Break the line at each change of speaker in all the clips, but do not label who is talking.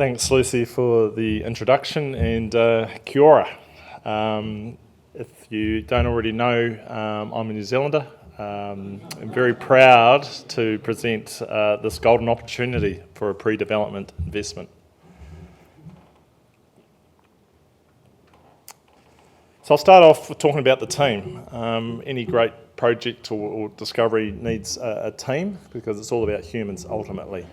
Thanks, Lucy, for the introduction, and kia ora. If you don't already know, I'm a New Zealander. I'm very proud to present this golden opportunity for a pre-development investment. So I'll start off with talking about the team. Any great project or discovery needs a team because it's all about humans ultimately.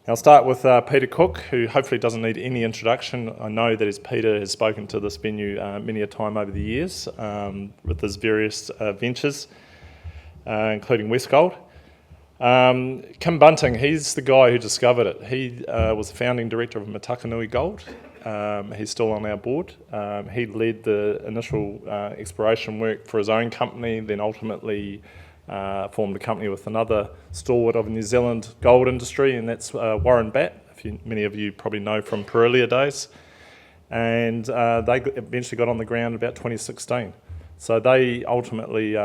I'll start with Peter Cook, who hopefully doesn't need any introduction. I know that as Peter has spoken to this venue many a time over the years with his various ventures, including Westgold. Kim Bunting, he's the guy who discovered it. He was the founding director of Matakanui Gold. He's still on our board. He led the initial exploration work for his own company, then ultimately formed a company with another stalwart of the New Zealand gold industry, and that's Warren Batt, many of you probably know from Perelia days. And they eventually got on the ground about 2016. So they ultimately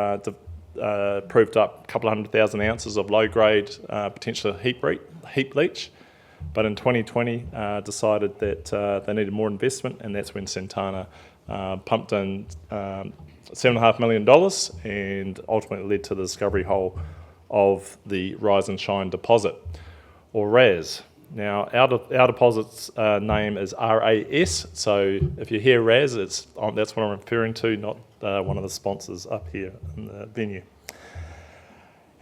proved up a couple of 100,000 ounces of low-grade potential heap leach. But in 2020, decided that they needed more investment, and that's when Santana pumped in $7.5 million and ultimately led to the discovery hole of the Rise and Shine deposit, or RAS. Now, our deposit's name is RAS, so if you hear RAS, that's what I'm referring to, not one of the sponsors up here in the venue.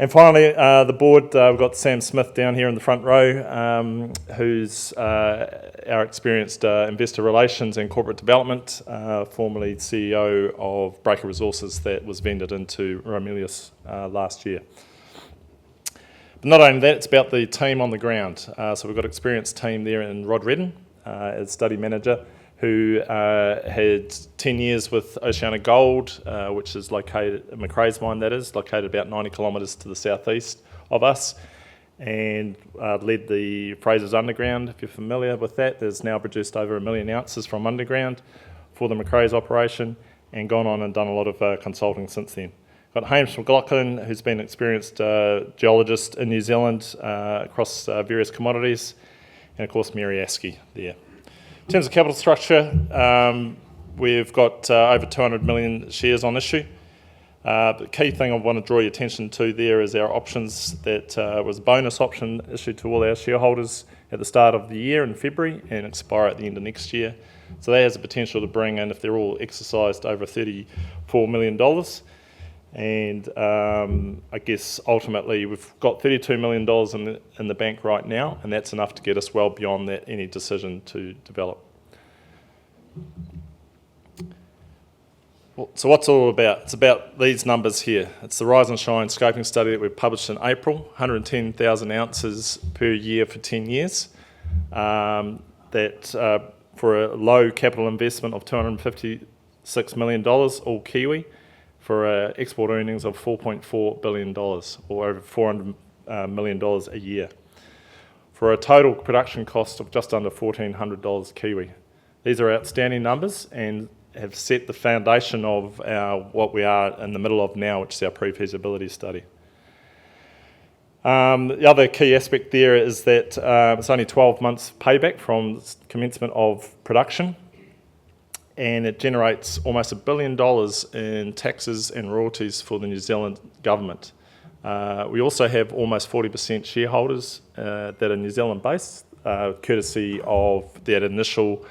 And finally, the board, we've got Sam Smith down here in the front row, who's our experienced investor relations and corporate development, formerly CEO of Breaker Resources that was vended into Romelius last year. But not only that, it's about the team on the ground. So we've got an experienced team there in Rod Redden as study manager, who had 10 years with Oceana Gold, which is located, Macraes mine that is, located about 90 kilometres to the southeast of us, and led the Fraser's Underground, if you're familiar with that. There's now produced over 1 million ounces from underground for the Macraes operation, and gone on and done a lot of consulting since then. Got Hamish McLaughlin, who's been an experienced geologist in New Zealand across various commodities, and of course Mary Askey there. In terms of capital structure, we've got over 200 million shares on issue. The key thing I want to draw your attention to there is our options. That was a bonus option issued to all our shareholders at the start of the year in February and expire at the end of next year. So that has the potential to bring in, if they're all exercised, over $34 million. And I guess ultimately we've got $32 million in the bank right now, and that's enough to get us well beyond that any decision to develop. So what's it all about? It's about these numbers here. It's the Rise and Shine scoping study that we published in April, 110,000 ounces per year for 10 years. That for a low capital investment of $256 million, all Kiwi, for export earnings of $4.4 billion, or over $400 million a year, for a total production cost of just under $1,400 Kiwi. These are outstanding numbers and have set the foundation of what we are in the middle of now, which is our pre-feasibility study. The other key aspect there is that it's only 12 months payback from commencement of production, and it generates almost $1 billion in taxes and royalties for the New Zealand government. We also have almost 40% shareholders that are New Zealand based, courtesy of that initial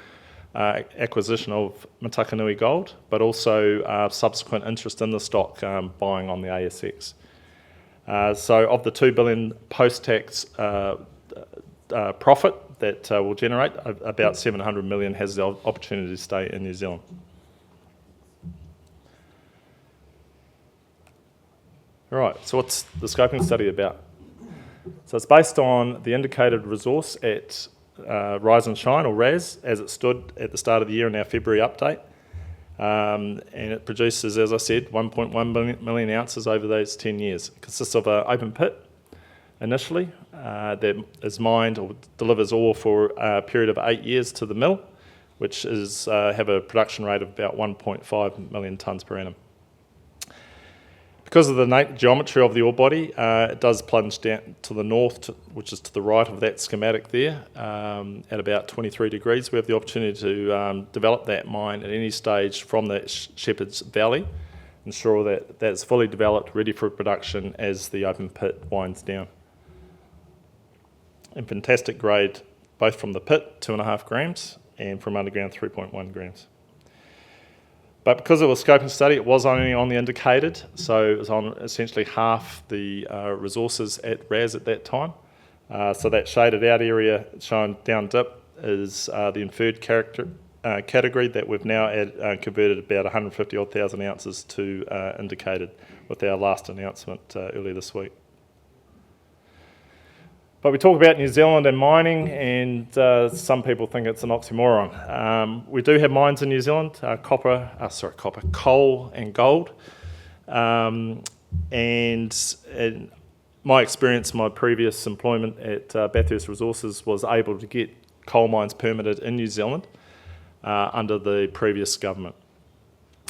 acquisition of Matakanui Gold, but also subsequent interest in the stock buying on the ASX. So of the $2 billion post-tax profit that will generate, about $700 million has the opportunity to stay in New Zealand. All right, so what's the scoping study about? So it's based on the indicated resource at Rise and Shine, or RAS, as it stood at the start of the year in our February update. And it produces, as I said, 1.1 million ounces over those 10 years. It consists of an open pit initially that is mined or delivers ore for a period of 8 years to the mill, which is have a production rate of about 1.5 million tonnes per annum. Because of the geometry of the ore body, it does plunge down to the north, which is to the right of that schematic there, at about 23 degrees. We have the opportunity to develop that mine at any stage from the Shepherd's Valley, ensure that that's fully developed, ready for production as the open pit winds down. And fantastic grade, both from the pit, 2.5 grams, and from underground, 3.1 grams. But because it was a scoping study, it was only on the indicated, so it was on essentially half the resources at RAS at that time. So that shaded out area shown down dip is the inferred category that we've now converted about 150,000 ounces to indicated with our last announcement earlier this week. But we talk about New Zealand and mining, and some people think it's an oxymoron. We do have mines in New Zealand, coal and gold. And in my experience, my previous employment at Bathurst Resources was able to get coal mines permitted in New Zealand under the previous government.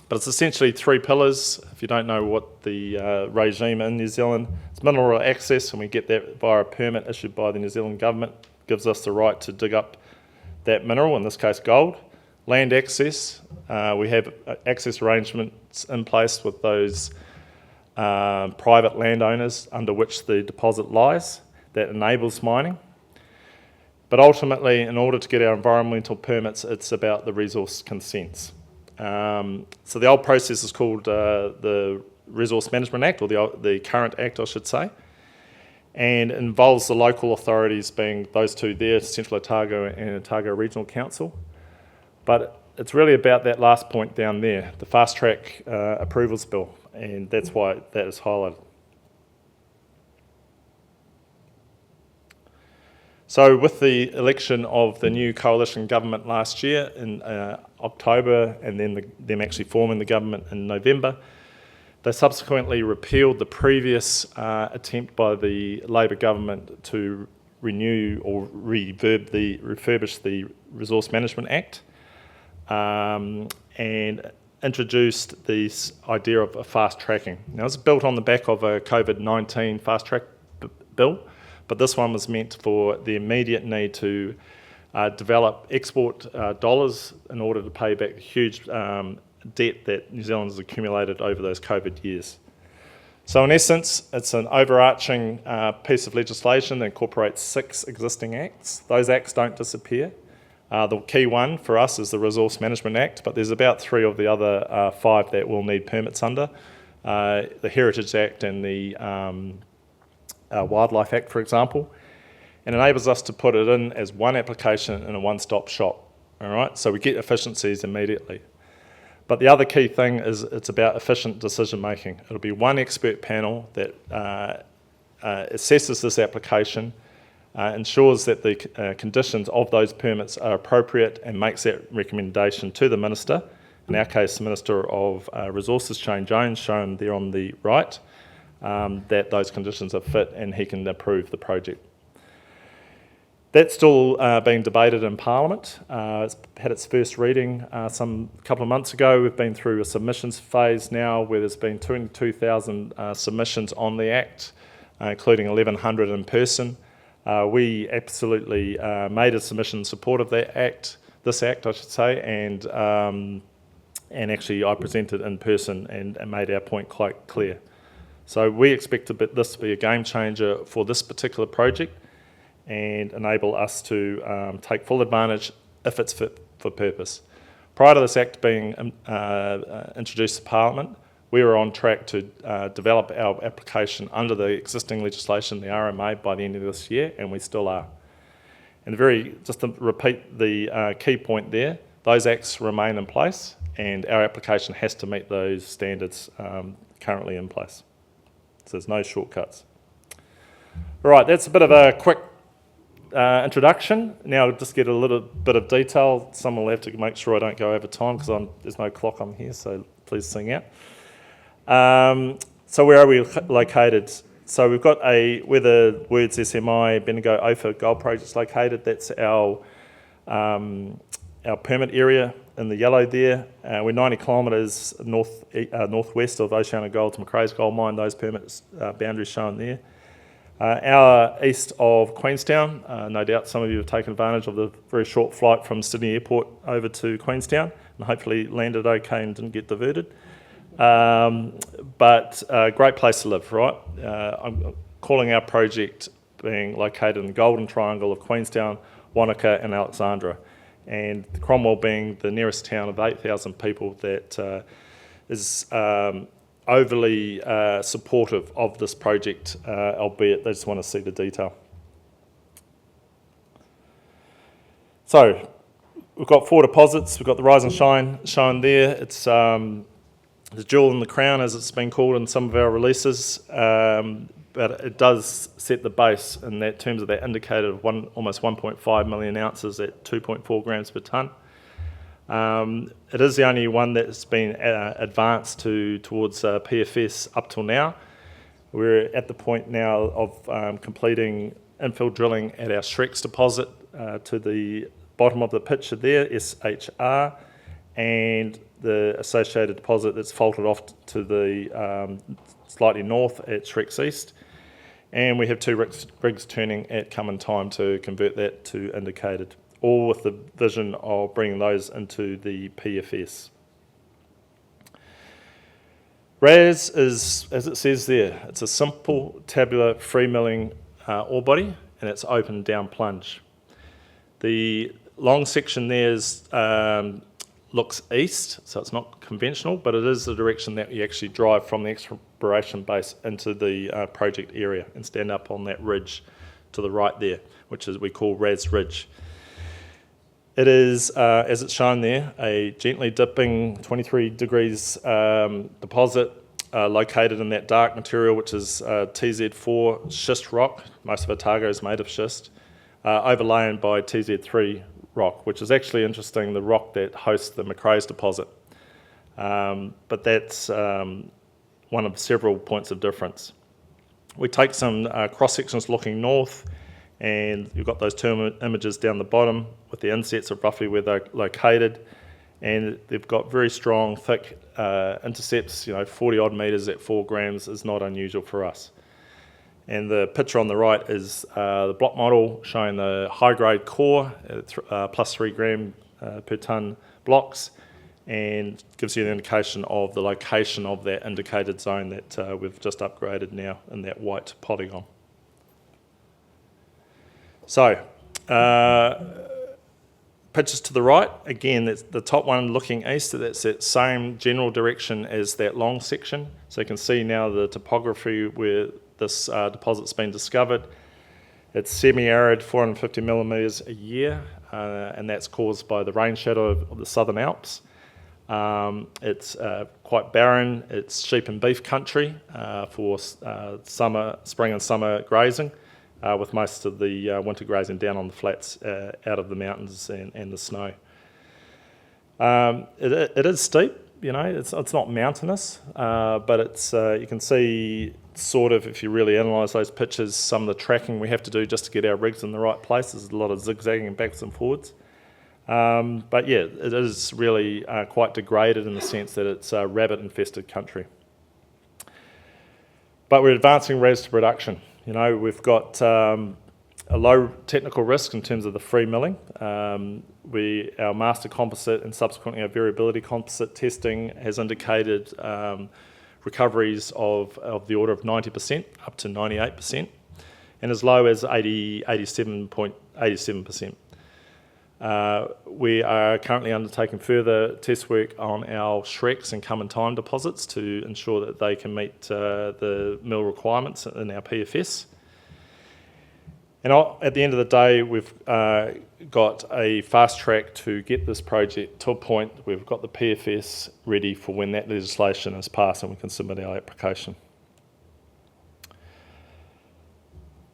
But it's essentially 3 pillars. If you don't know what the regime in New Zealand, it's mineral access, and we get that via a permit issued by the New Zealand government. Gives us the right to dig up that mineral, in this case gold. Land access, we have access arrangements in place with those private landowners under which the deposit lies that enables mining. But ultimately, in order to get our environmental permits, it's about the resource consents. So the old process is called the Resource Management Act, or the current Act, I should say, and involves the local authorities being those two there, Central Otago and Otago Regional Council. But it's really about that last point down there, the fast track approvals bill, and that's why that is highlighted. So with the election of the new coalition government last year in October, and then them actually forming the government in November, they subsequently repealed the previous attempt by the Labor government to renew or refurbish the Resource Management Act, and introduced this idea of a fast tracking. Now, it's built on the back of a COVID-19 fast track bill, but this one was meant for the immediate need to develop export dollars in order to pay back the huge debt that New Zealand has accumulated over those COVID years. So in essence, it's an overarching piece of legislation that incorporates 6 existing acts. Those acts don't disappear. The key one for us is the Resource Management Act, but there's about 3 of the other 5 that will need permits under. The Heritage Act and the Wildlife Act, for example, and enables us to put it in as one application in a one-stop shop. All right, so we get efficiencies immediately. But the other key thing is it's about efficient decision making. It'll be one expert panel that assesses this application, ensures that the conditions of those permits are appropriate, and makes that recommendation to the Minister. In our case, the Minister of Resources, Shane Jones, shown there on the right, that those conditions are fit and he can approve the project. That's still being debated in Parliament. It's had its first reading some couple of months ago. We've been through a submissions phase now where there's been 22,000 submissions on the Act, including 1,100 in person. We absolutely made a submission in support of that Act, this Act I should say, and actually I presented in person and made our point quite clear. So we expect this to be a game changer for this particular project and enable us to take full advantage if it's fit for purpose. Prior to this Act being introduced to Parliament, we were on track to develop our application under the existing legislation, the RMA, by the end of this year, and we still are. And just to repeat the key point there, those Acts remain in place and our application has to meet those standards currently in place. So there's no shortcuts. All right, that's a bit of a quick introduction. Now I'll just get a little bit of detail. Someone will have to make sure I don't go over time because there's no clock on here, so please sing out. So where are we located? So we've got where the words SMI, Bendigo, Ophir Gold Project's located. That's our our permit area in the yellow there. We're 90 kilometres northwest of Oceana Gold to Macrae's gold mine. Those permits boundaries shown there. Hour east of Queenstown. No doubt some of you have taken advantage of the very short flight from Sydney Airport over to Queenstown and hopefully landed okay and didn't get diverted. But a great place to live, right? I'm calling our project being located in the Golden Triangle of Queenstown, Wanaka and Alexandra, and Cromwell being the nearest town of 8,000 people that is overly supportive of this project, albeit they just want to see the detail. So we've got 4 deposits. We've got the Rise and Shine shown there. It's the jewel in the crown, as it's been called in some of our releases, but it does set the base in that terms of that indicator of almost 1.5 million ounces at 2.4 grams per tonne. It is the only one that's been advanced towards PFS up till now. We're at the point now of completing infill drilling at our Shreks deposit to the bottom of the picture there, SHR, and the associated deposit that's faulted off to the slightly north at Shreks East. And we have 2 rigs turning at come in time to convert that to indicated, all with the vision of bringing those into the PFS. RAS is, as it says there, it's a simple tabular free milling ore body, and it's open down plunge. The long section there looks east, so it's not conventional, but it is the direction that you actually drive from the exploration base into the project area and stand up on that ridge to the right there, which is we call RAS Ridge. It is, as it's shown there, a gently dipping 23 degrees deposit located in that dark material, which is TZ4 schist rock. Most of Otago is made of schist, overlain by TZ3 rock, which is actually interesting, the rock that hosts the Macrae's deposit. But that's one of several points of difference. We take some cross sections looking north, and you've got those two images down the bottom with the insets of roughly where they're located, and they've got very strong, thick intercepts. 40 odd metres at 4 grams is not unusual for us. And the picture on the right is the block model showing the high-grade core at plus 3 gram per tonne blocks, and gives you an indication of the location of that indicated zone that we've just upgraded now in that white polygon. So, pictures to the right, again, that's the top one looking east, that's that same general direction as that long section. So you can see now the topography where this deposit's been discovered. It's semi-arid, 450 millimetres a year, and that's caused by the rain shadow of the Southern Alps. It's quite barren. It's sheep and beef country for spring and summer grazing, with most of the winter grazing down on the flats out of the mountains and the snow. It is steep, it's not mountainous, but it's you can see sort of, if you really analyse those pictures, some of the tracking we have to do just to get our rigs in the right place. There's a lot of zigzagging backwards and forwards. But yeah, it is really quite degraded in the sense that it's rabbit-infested country. But we're advancing RAS to production. We've got a low technical risk in terms of the free milling. Our master composite and subsequently our variability composite testing has indicated recoveries of the order of 90% up to 98%, and as low as 87.87%. We are currently undertaking further test work on our Shreks and come in time deposits to ensure that they can meet the mill requirements in our PFS. And at the end of the day, we've got a fast track to get this project to a point where we've got the PFS ready for when that legislation is passed and we can submit our application.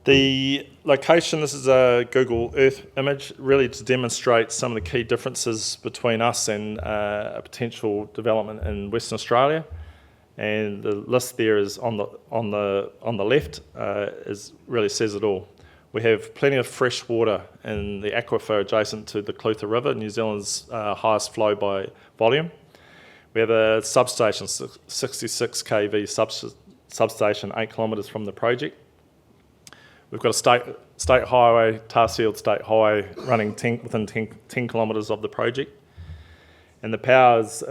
The location, this is a Google Earth image, really to demonstrate some of the key differences between us and a potential development in Western Australia. And the list there is on the left really says it all. We have plenty of fresh water in the aquifer adjacent to the Clutha River, New Zealand's highest flow by volume. We have a substation, 66 kV substation, 8 kilometres from the project. We've got a state highway, tar-sealed state highway running within 10 kilometres of the project. And the power is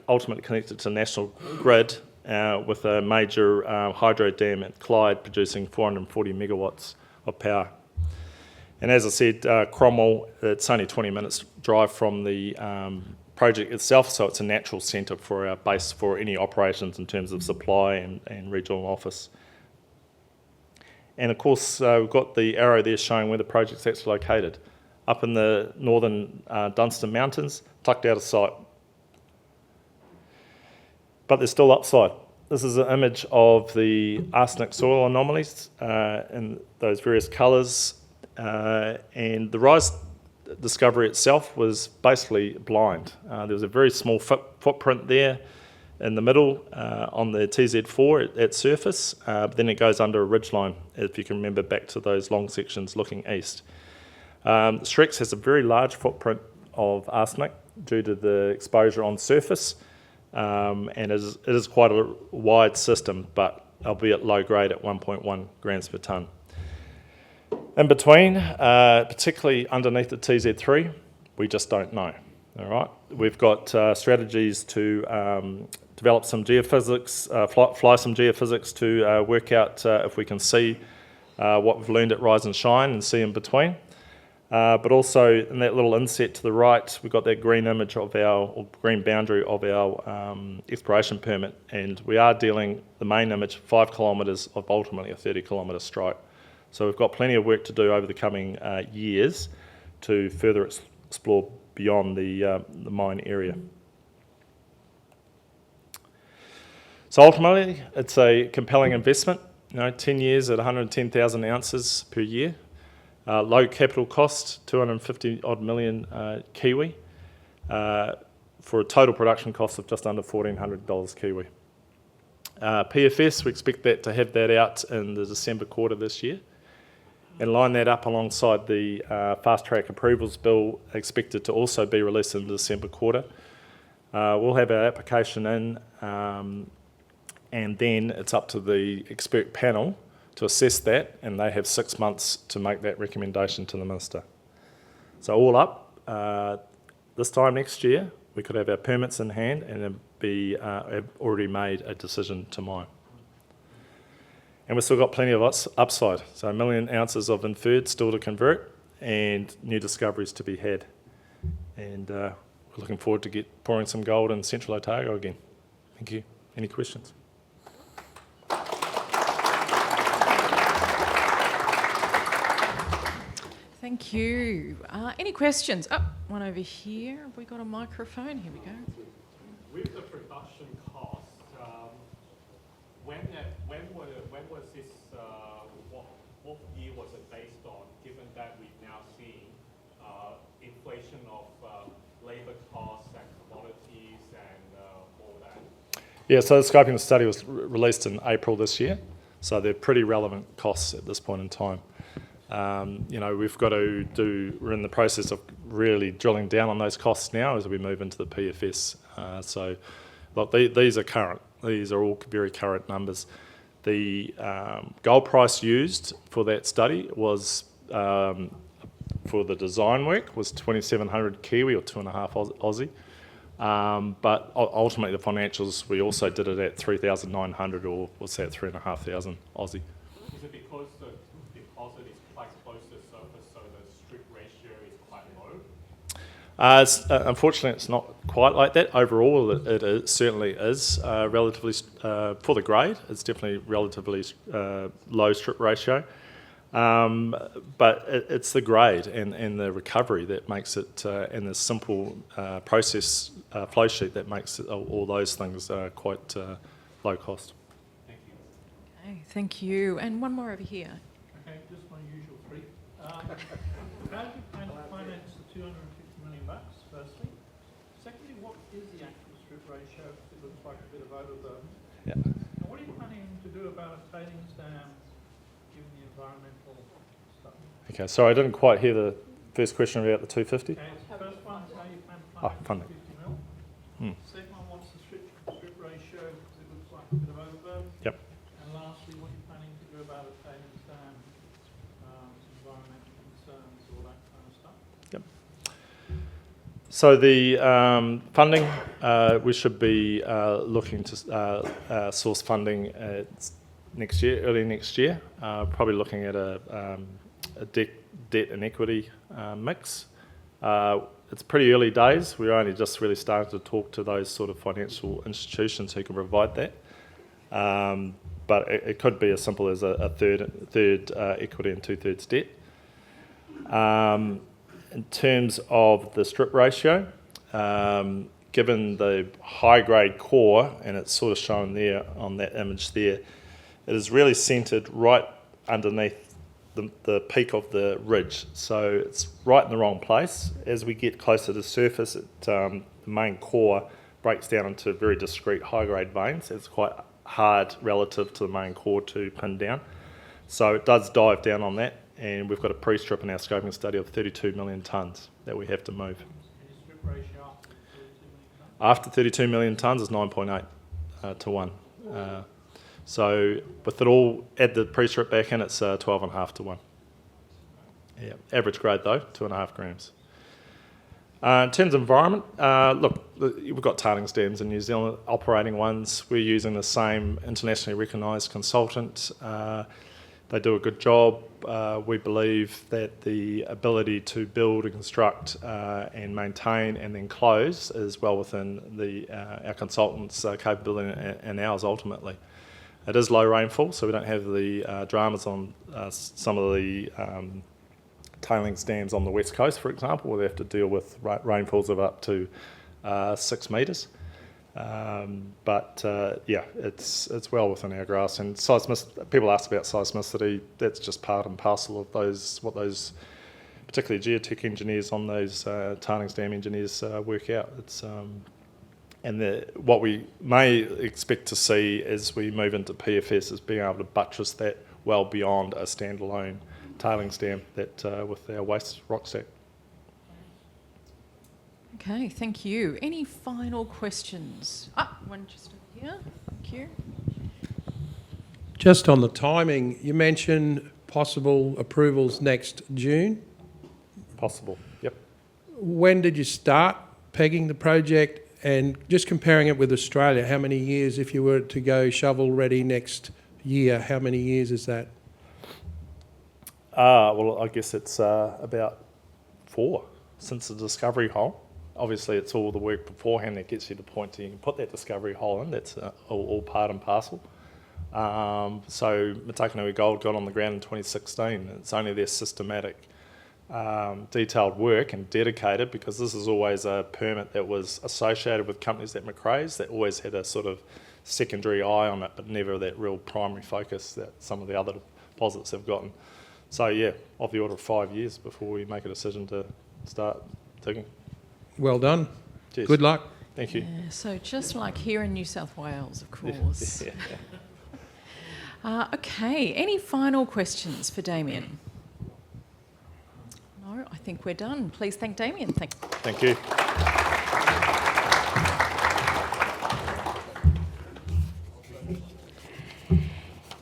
ultimately connected to the national grid with a major hydro dam at Clyde producing 440 megawatts of power. And as I said, Cromwell, it's only 20 minutes drive from the project itself, so it's a natural centre for our base for any operations in terms of supply and regional office. And of course, we've got the arrow there showing where the project's actually located, up in the northern Dunstan Mountains, tucked out of sight. But there's still upside. This is an image of the arsenic soil anomalies in those various colours, and the Rise discovery itself was basically blind. There was a very small footprint there in the middle on the TZ4 at surface, but then it goes under a ridgeline, if you can remember back to those long sections looking east. Shreks has a very large footprint of arsenic due to the exposure on surface, and it is quite a wide system, but albeit low grade at 1.1 grams per tonne. In between, particularly underneath the TZ3, we just don't know. All right, we've got strategies to develop some geophysics, fly some geophysics to work out if we can see what we've learned at Rise and Shine and see in between. But also in that little inset to the right, we've got that green image of or green boundary of our exploration permit, and we are dealing the main image 5 kilometres of ultimately a 30 kilometre strike. So we've got plenty of work to do over the coming years to further explore beyond the mine area. So ultimately, it's a compelling investment. 10 years at 110,000 ounces per year. Low capital cost, 250 odd million Kiwi, for a total production cost of just under $1,400 Kiwi. PFS, we expect that to have that out in the December quarter this year, and line that up alongside the fast track approvals bill expected to also be released in the December quarter. We'll have our application in, and then it's up to the expert panel to assess that, and they have 6 months to make that recommendation to the Minister. So all up, this time next year, we could have our permits in hand and have already made a decision to mine. And we've still got plenty of upside, so 1 million ounces of inferred still to convert and new discoveries to be had. And we're looking forward to pouring some gold in Central Otago again. Thank you. Any questions?
Thank you. Any questions? Oh, one over here. Have we got a microphone? Here we go.
With the production cost, when was this, what year was it based on, given that we've now seen inflation of labour costs and commodities and all that?
Yeah, so the scoping of the study was released in April this year, so they're pretty relevant costs at this point in time. We're in the process of really drilling down on those costs now as we move into the PFS. So look, these are current. These are all very current numbers. The gold price used for that study was, for the design work, was 2,700 Kiwi or 2.5 Aussie. But ultimately the financials, we also did it at 3,900 or what's that, 3,500 Aussie.
Is it because the deposit is quite close to the surface, so the strip ratio is quite low?
Unfortunately, it's not quite like that. Overall, it certainly is relatively, for the grade, it's definitely relatively low strip ratio. But it's the grade and the recovery that makes it, and the simple process flow sheet that makes all those things quite low cost.
Thank you.
Okay, thank you. And one more over here.
Okay, just my usual three. How do you plan to finance the 250 million bucks, firstly? Secondly, what is the actual strip ratio? It looks like a bit of overburden.
Yeah.
And what are you planning to do about a tailings dam, given the environmental stuff
Okay, sorry, I didn't quite hear the first question about the 250.
Okay, so first one is how you plan to
Oh,
fund
funding.
50 mil. Second one, what's the strip ratio, because it looks like a bit of overburden.
Yep.
And lastly, what are you planning to do about a tailings dam, environmental concerns, all that kind of stuff?
Yep. So the funding, we should be looking to source funding next year, early next year. Probably looking at a debt and equity mix. It's pretty early days. We're only just really starting to talk to those sort of financial institutions who can provide that. But it could be as simple as a third equity and 2/3 debt. In terms of the strip ratio, given the high-grade core, and it's sort of shown there on that image there, it is really centred right underneath the peak of the ridge. So it's right in the wrong place. As we get closer to the surface, the main core breaks down into very discrete high-grade veins. It's quite hard relative to the main core to pin down. So it does dive down on that, and we've got a pre-strip in our scoping study of 32 million tonnes that we have to move.
And your strip ratio after 32 million tonnes?
After 32 million tonnes is 9.8 to 1. So with it all, add the pre-strip back in, it's 12.5 to 1. Yeah, average grade though, 2.5 grams. In terms of environment, look, we've got tailings dams in New Zealand, operating ones. We're using the same internationally recognised consultant. They do a good job. We believe that the ability to build and construct and maintain and then close is well within our consultants' capability and ours ultimately. It is low rainfall, so we don't have the dramas on some of the tailings dams on the west coast, for example, where they have to deal with rainfalls of up to 6 metres. But it's well within our grasp. And people ask about seismicity. That's just part and parcel of what those, particularly geotech engineers on those tailings dam engineers work out. It's what we may expect to see as we move into PFS is being able to buttress that well beyond a standalone tailings dam with our waste rock stack.
Okay, thank you. Any final questions? One just over here. Thank you.
Just on the timing, you mentioned possible approvals next June.
Possible, yep.
When did you start pegging the project? And just comparing it with Australia, how many years, if you were to go shovel ready next year, how many years is that?
Well, I guess it's about 4 since the discovery hole. Obviously, it's all the work beforehand that gets you to the point that you can put that discovery hole in. That's all part and parcel. So Matakanui Gold got on the ground in 2016. It's only their systematic, detailed work and dedicated, because this is always a permit that was associated with companies at Macraes that always had a sort of secondary eye on it, but never that real primary focus that some of the other deposits have gotten. So yeah, of the order of 5 years before we make a decision to start digging.
Well done.
Cheers.
Good luck.
Thank you.
Yeah, so just like here in New South Wales, of course. Okay, any final questions for Damian? No, I think we're done. Please thank Damian.
Thank you.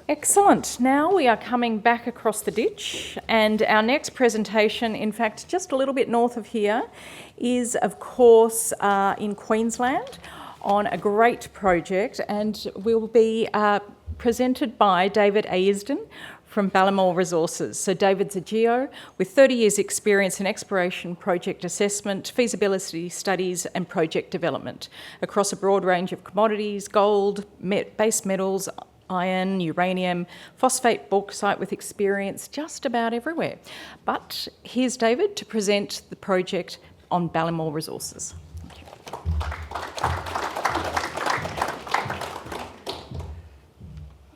Excellent. Now we are coming back across the ditch, and our next presentation, in fact, just a little bit north of here, is of course in Queensland on a great project, and will be presented by David Ayesden from Ballymore Resources. So David's a geo with 30 years experience in exploration, project assessment, feasibility studies and project development across a broad range of commodities, gold, base metals, iron, uranium, phosphate, bauxite, with experience just about everywhere. But here's David to present the project on Ballymore Resources. Thank you.